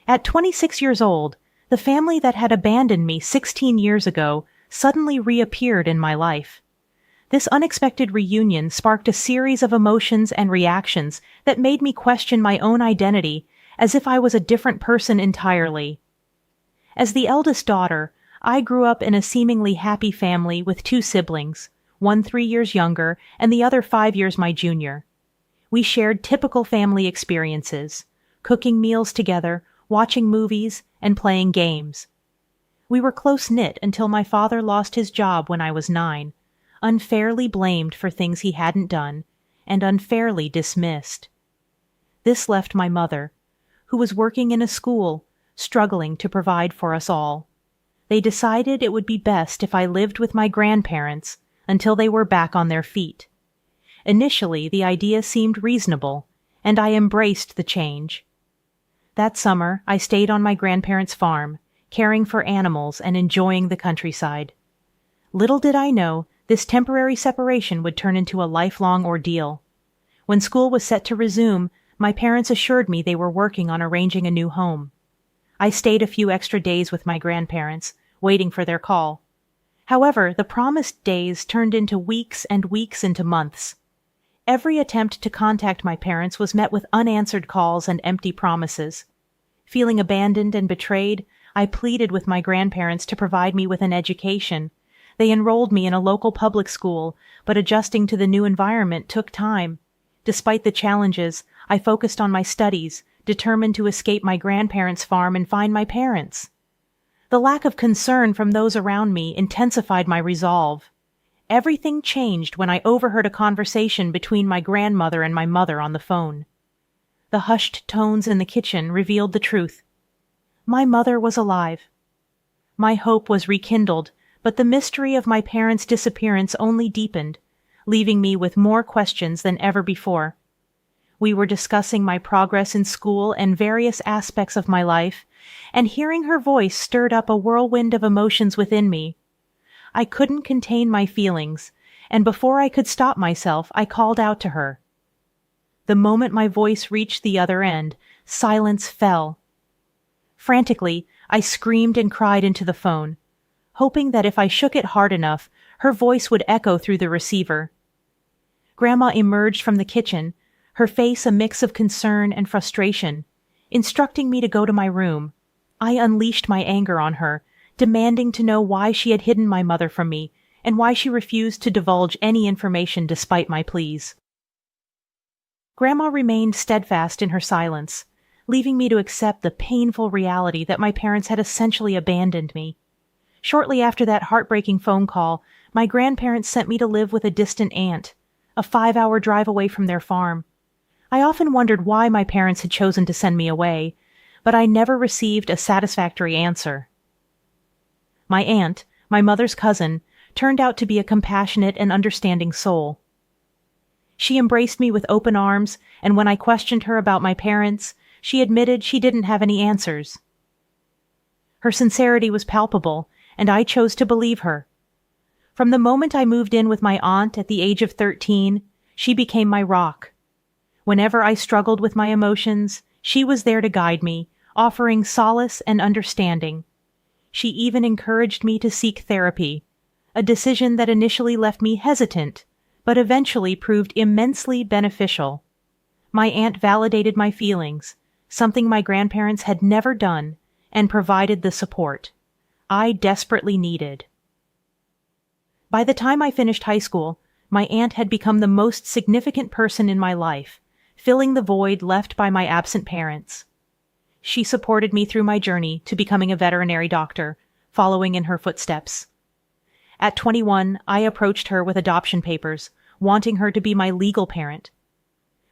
At 26 years old, the family that had abandoned me 16 years ago suddenly reappeared in my life. This unexpected reunion sparked a series of emotions and reactions that made me question my own identity as if I was a different person entirely. As the eldest daughter, I grew up in a seemingly happy family with two siblings, one 3 years younger and the other 5 years my junior. We shared typical family experiences, cooking meals together, watching movies, and playing games. We were close-knit until my father lost his job when I was 9, unfairly blamed for things he hadn't done, and unfairly dismissed. This left my mother, who was working in a school, struggling to provide for us all. They decided it would be best if I lived with my grandparents until they were back on their feet. Initially, the idea seemed reasonable, and I embraced the change. That summer, I stayed on my grandparents' farm, caring for animals and enjoying the countryside. Little did I know, this temporary separation would turn into a lifelong ordeal. When school was set to resume, my parents assured me they were working on arranging a new home. I stayed a few extra days with my grandparents, waiting for their call. However, the promised days turned into weeks and weeks into months. Every attempt to contact my parents was met with unanswered calls and empty promises. Feeling abandoned and betrayed, I pleaded with my grandparents to provide me with an education. They enrolled me in a local public school, but adjusting to the new environment took time. Despite the challenges, I focused on my studies, determined to escape my grandparents' farm and find my parents. The lack of concern from those around me intensified my resolve. Everything changed when I overheard a conversation between my grandmother and my mother on the phone. The hushed tones in the kitchen revealed the truth. My mother was alive. My hope was rekindled, but the mystery of my parents' disappearance only deepened, leaving me with more questions than ever before. We were discussing my progress in school and various aspects of my life, and hearing her voice stirred up a whirlwind of emotions within me. I couldn't contain my feelings, and before I could stop myself, I called out to her. The moment my voice reached the other end, silence fell. Frantically, I screamed and cried into the phone, hoping that if I shook it hard enough, her voice would echo through the receiver. Grandma emerged from the kitchen, her face a mix of concern and frustration, instructing me to go to my room. I unleashed my anger on her, demanding to know why she had hidden my mother from me and why she refused to divulge any information despite my pleas. Grandma remained steadfast in her silence, leaving me to accept the painful reality that my parents had essentially abandoned me. Shortly after that heartbreaking phone call, my grandparents sent me to live with a distant aunt, a 5-hour drive away from their farm. I often wondered why my parents had chosen to send me away, but I never received a satisfactory answer. My aunt, my mother's cousin, turned out to be a compassionate and understanding soul. She embraced me with open arms, and when I questioned her about my parents, she admitted she didn't have any answers. Her sincerity was palpable, and I chose to believe her. From the moment I moved in with my aunt at the age of 13, she became my rock. Whenever I struggled with my emotions, she was there to guide me, offering solace and understanding. She even encouraged me to seek therapy, a decision that initially left me hesitant, but eventually proved immensely beneficial. My aunt validated my feelings, something my grandparents had never done, and provided the support I desperately needed. By the time I finished high school, my aunt had become the most significant person in my life, filling the void left by my absent parents. She supported me through my journey to becoming a veterinary doctor, following in her footsteps. At 21, I approached her with adoption papers, wanting her to be my legal parent.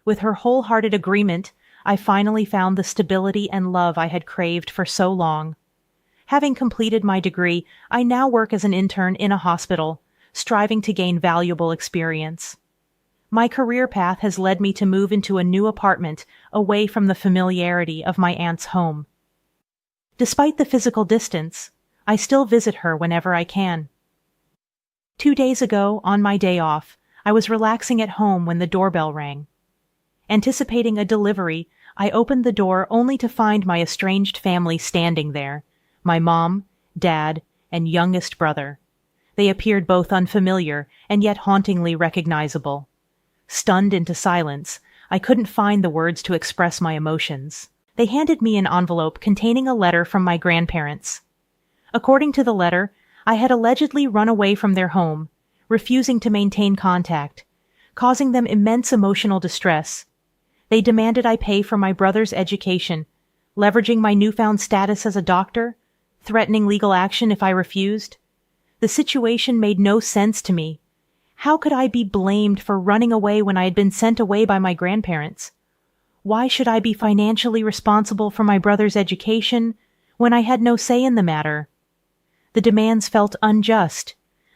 With her wholehearted agreement, I finally found the stability and love I had craved for so long. Having completed my degree, I now work as an intern in a hospital, striving to gain valuable experience. My career path has led me to move into a new apartment away from the familiarity of my aunt's home. Despite the physical distance, I still visit her whenever I can. 2 days ago, on my day off, I was relaxing at home when the doorbell rang. Anticipating a delivery, I opened the door only to find my estranged family standing there, my mom, dad, and youngest brother. They appeared both unfamiliar and yet hauntingly recognizable. Stunned into silence, I couldn't find the words to express my emotions. They handed me an envelope containing a letter from my grandparents. According to the letter, I had allegedly run away from their home, refusing to maintain contact, causing them immense emotional distress. They demanded I pay for my brother's education, leveraging my newfound status as a doctor, threatening legal action if I refused. The situation made no sense to me. How could I be blamed for running away when I had been sent away by my grandparents? Why should I be financially responsible for my brother's education when I had no say in the matter? The demands felt unjust,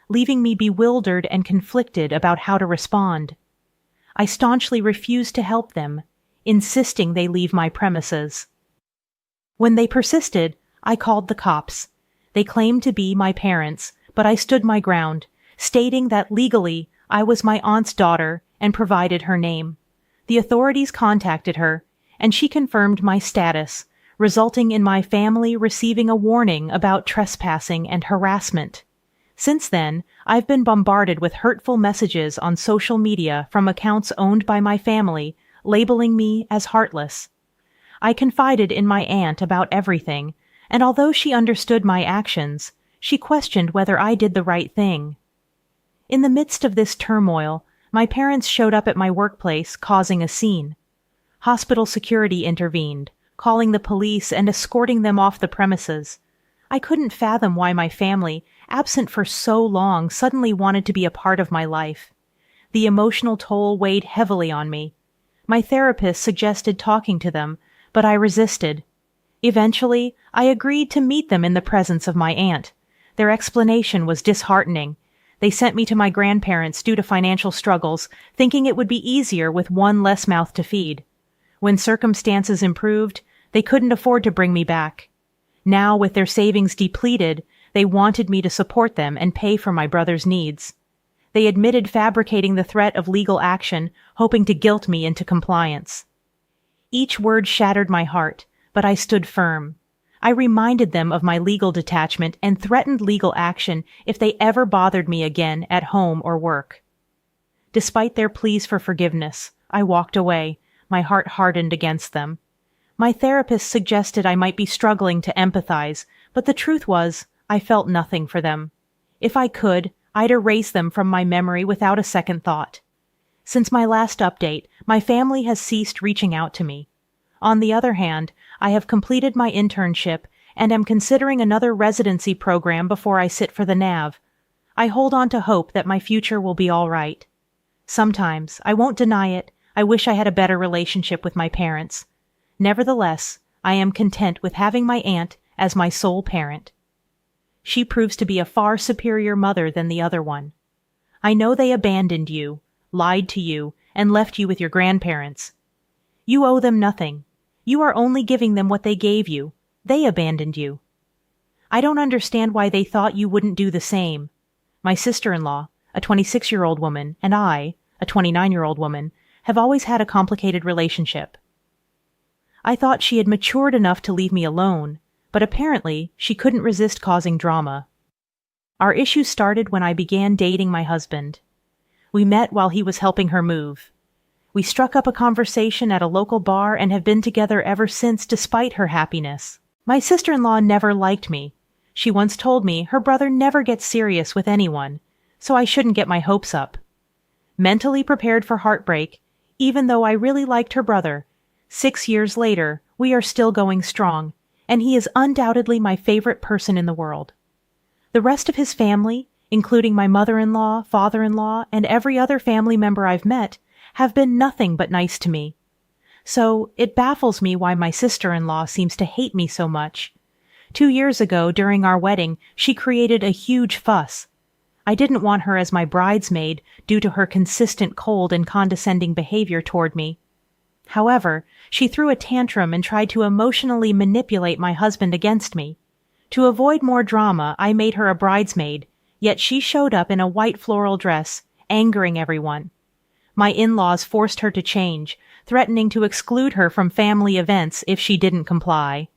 leaving me bewildered and conflicted about how to respond. I staunchly refused to help them, insisting they leave my premises. When they persisted, I called the cops. They claimed to be my parents, but I stood my ground, stating that legally I was my aunt's daughter and provided her name. The authorities contacted her, and she confirmed my status, resulting in my family receiving a warning about trespassing and harassment. Since then, I've been bombarded with hurtful messages on social media from accounts owned by my family, labeling me as heartless. I confided in my aunt about everything, and although she understood my actions, she questioned whether I did the right thing. In the midst of this turmoil, my parents showed up at my workplace, causing a scene. Hospital security intervened, calling the police and escorting them off the premises. I couldn't fathom why my family, absent for so long, suddenly wanted to be a part of my life. The emotional toll weighed heavily on me. My therapist suggested talking to them, but I resisted. Eventually, I agreed to meet them in the presence of my aunt. Their explanation was disheartening. They sent me to my grandparents due to financial struggles, thinking it would be easier with one less mouth to feed. When circumstances improved, they couldn't afford to bring me back. Now, with their savings depleted, they wanted me to support them and pay for my brother's needs. They admitted fabricating the threat of legal action, hoping to guilt me into compliance. Each word shattered my heart, but I stood firm. I reminded them of my legal detachment and threatened legal action if they ever bothered me again at home or work. Despite their pleas for forgiveness, I walked away, my heart hardened against them. My therapist suggested I might be struggling to empathize, but the truth was, I felt nothing for them. If I could, I'd erase them from my memory without a second thought. Since my last update, my family has ceased reaching out to me. On the other hand, I have completed my internship and am considering another residency program before I sit for the NAV. I hold on to hope that my future will be all right. Sometimes, I won't deny it, I wish I had a better relationship with my parents. Nevertheless, I am content with having my aunt as my sole parent. She proves to be a far superior mother than the other one. I know they abandoned you, lied to you, and left you with your grandparents. You owe them nothing. You are only giving them what they gave you. They abandoned you. I don't understand why they thought you wouldn't do the same. My sister-in-law, a 26-year-old woman, and I, a 29-year-old woman, have always had a complicated relationship. I thought she had matured enough to leave me alone, but apparently she couldn't resist causing drama. Our issue started when I began dating my husband. We met while he was helping her move. We struck up a conversation at a local bar and have been together ever since despite her happiness. My sister-in-law never liked me. She once told me her brother never gets serious with anyone, so I shouldn't get my hopes up. Mentally prepared for heartbreak, even though I really liked her brother, 6 years later, we are still going strong, and he is undoubtedly my favorite person in the world. The rest of his family, including my mother-in-law, father-in-law, and every other family member I've met, have been nothing but nice to me. So it baffles me why my sister-in-law seems to hate me so much. 2 years ago, during our wedding, she created a huge fuss. I didn't want her as my bridesmaid due to her consistent cold and condescending behavior toward me. However, she threw a tantrum and tried to emotionally manipulate my husband against me. To avoid more drama, I made her a bridesmaid, yet she showed up in a white floral dress, angering everyone. My in-laws forced her to change, threatening to exclude her from family events if she didn't comply.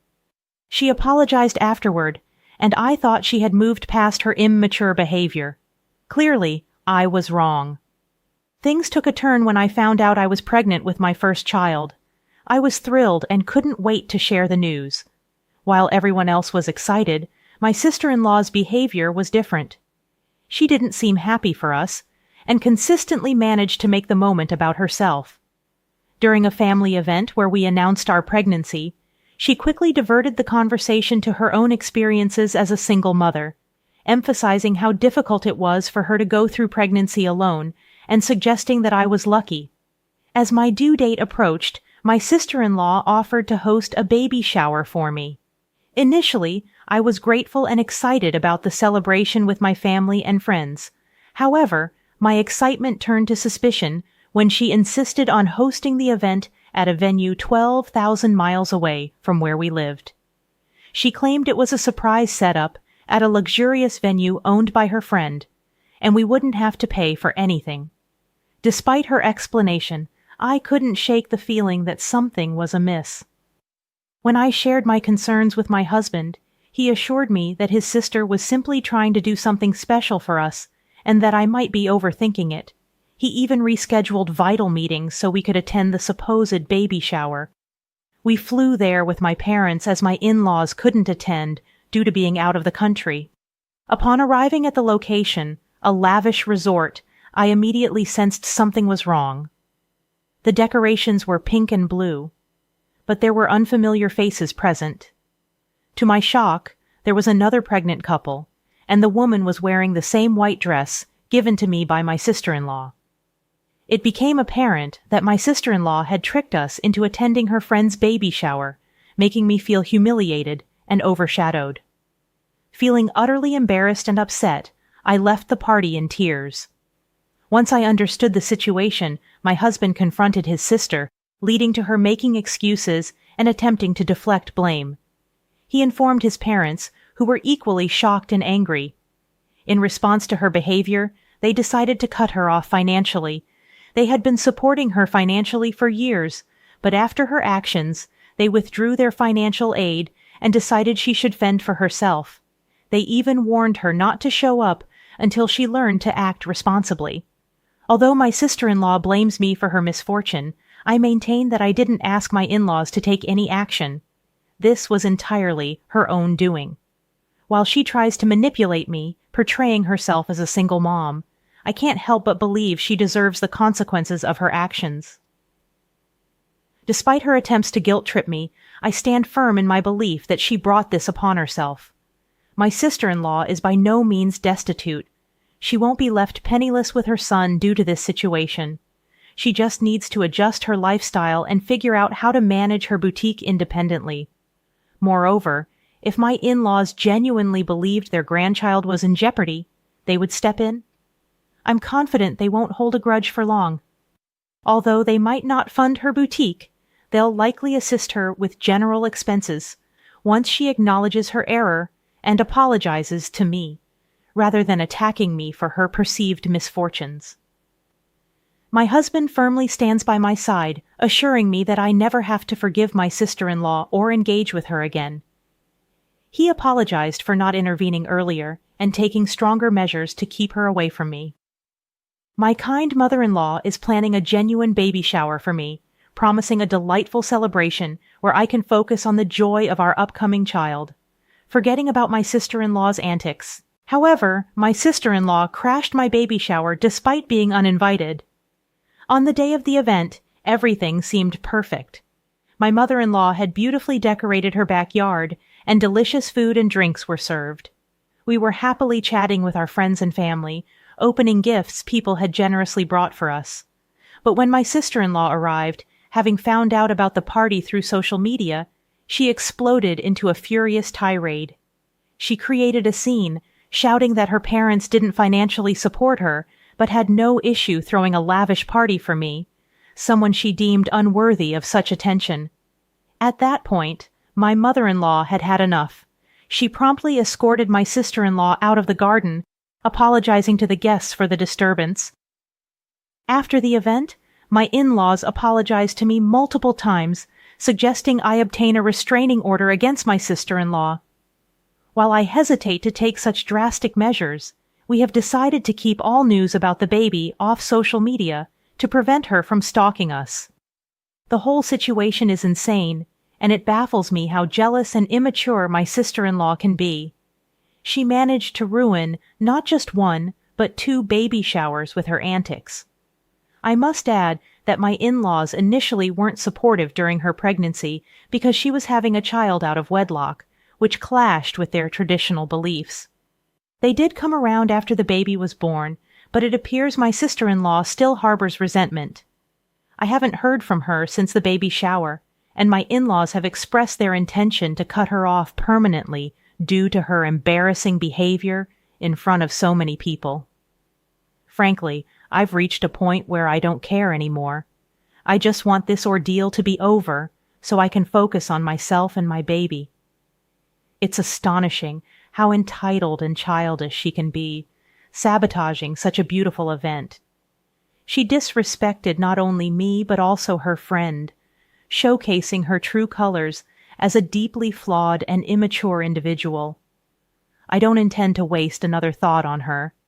She apologized afterward, and I thought she had moved past her immature behavior. Clearly, I was wrong. Things took a turn when I found out I was pregnant with my first child. I was thrilled and couldn't wait to share the news. While everyone else was excited, my sister-in-law's behavior was different. She didn't seem happy for us, and consistently managed to make the moment about herself. During a family event where we announced our pregnancy, she quickly diverted the conversation to her own experiences as a single mother, emphasizing how difficult it was for her to go through pregnancy alone and suggesting that I was lucky. As my due date approached, my sister-in-law offered to host a baby shower for me. Initially, I was grateful and excited about the celebration with my family and friends. However, my excitement turned to suspicion when she insisted on hosting the event at a venue 12,000 miles away from where we lived. She claimed it was a surprise setup at a luxurious venue owned by her friend, and we wouldn't have to pay for anything. Despite her explanation, I couldn't shake the feeling that something was amiss. When I shared my concerns with my husband, he assured me that his sister was simply trying to do something special for us and that I might be overthinking it. He even rescheduled vital meetings so we could attend the supposed baby shower. We flew there with my parents as my in-laws couldn't attend due to being out of the country. Upon arriving at the location, a lavish resort, I immediately sensed something was wrong. The decorations were pink and blue, but there were unfamiliar faces present. To my shock, there was another pregnant couple, and the woman was wearing the same white dress given to me by my sister-in-law. It became apparent that my sister-in-law had tricked us into attending her friend's baby shower, making me feel humiliated and overshadowed. Feeling utterly embarrassed and upset, I left the party in tears. Once I understood the situation, my husband confronted his sister, leading to her making excuses and attempting to deflect blame. He informed his parents, who were equally shocked and angry. In response to her behavior, they decided to cut her off financially. They had been supporting her financially for years, but after her actions, they withdrew their financial aid and decided she should fend for herself. They even warned her not to show up until she learned to act responsibly. Although my sister-in-law blames me for her misfortune, I maintain that I didn't ask my in-laws to take any action. This was entirely her own doing. While she tries to manipulate me, portraying herself as a single mom, I can't help but believe she deserves the consequences of her actions. Despite her attempts to guilt-trip me, I stand firm in my belief that she brought this upon herself. My sister-in-law is by no means destitute. She won't be left penniless with her son due to this situation. She just needs to adjust her lifestyle and figure out how to manage her boutique independently. Moreover, if my in-laws genuinely believed their grandchild was in jeopardy, they would step in. I'm confident they won't hold a grudge for long. Although they might not fund her boutique, they'll likely assist her with general expenses once she acknowledges her error and apologizes to me, rather than attacking me for her perceived misfortunes. My husband firmly stands by my side, assuring me that I never have to forgive my sister-in-law or engage with her again. He apologized for not intervening earlier and taking stronger measures to keep her away from me. My kind mother-in-law is planning a genuine baby shower for me, promising a delightful celebration where I can focus on the joy of our upcoming child, forgetting about my sister-in-law's antics. However, my sister-in-law crashed my baby shower despite being uninvited. On the day of the event, everything seemed perfect. My mother-in-law had beautifully decorated her backyard, and delicious food and drinks were served. We were happily chatting with our friends and family, opening gifts people had generously brought for us. But when my sister-in-law arrived, having found out about the party through social media, she exploded into a furious tirade. She created a scene, shouting that her parents didn't financially support her, but had no issue throwing a lavish party for me, someone she deemed unworthy of such attention. At that point, my mother-in-law had had enough. She promptly escorted my sister-in-law out of the garden, apologizing to the guests for the disturbance. After the event, My in-laws apologized to me multiple times, suggesting I obtain a restraining order against my sister-in-law. While I hesitate to take such drastic measures, we have decided to keep all news about the baby off social media to prevent her from stalking us. The whole situation is insane, and it baffles me how jealous and immature my sister-in-law can be. She managed to ruin not just one, but 2 baby showers with her antics. I must add that my in-laws initially weren't supportive during her pregnancy because she was having a child out of wedlock, which clashed with their traditional beliefs. They did come around after the baby was born, but it appears my sister-in-law still harbors resentment. I haven't heard from her since the baby shower, and my in-laws have expressed their intention to cut her off permanently due to her embarrassing behavior in front of so many people. Frankly, I've reached a point where I don't care anymore. I just want this ordeal to be over so I can focus on myself and my baby. It's astonishing how entitled and childish she can be, sabotaging such a beautiful event. She disrespected not only me but also her friend, showcasing her true colors as a deeply flawed and immature individual. I don't intend to waste another thought on her.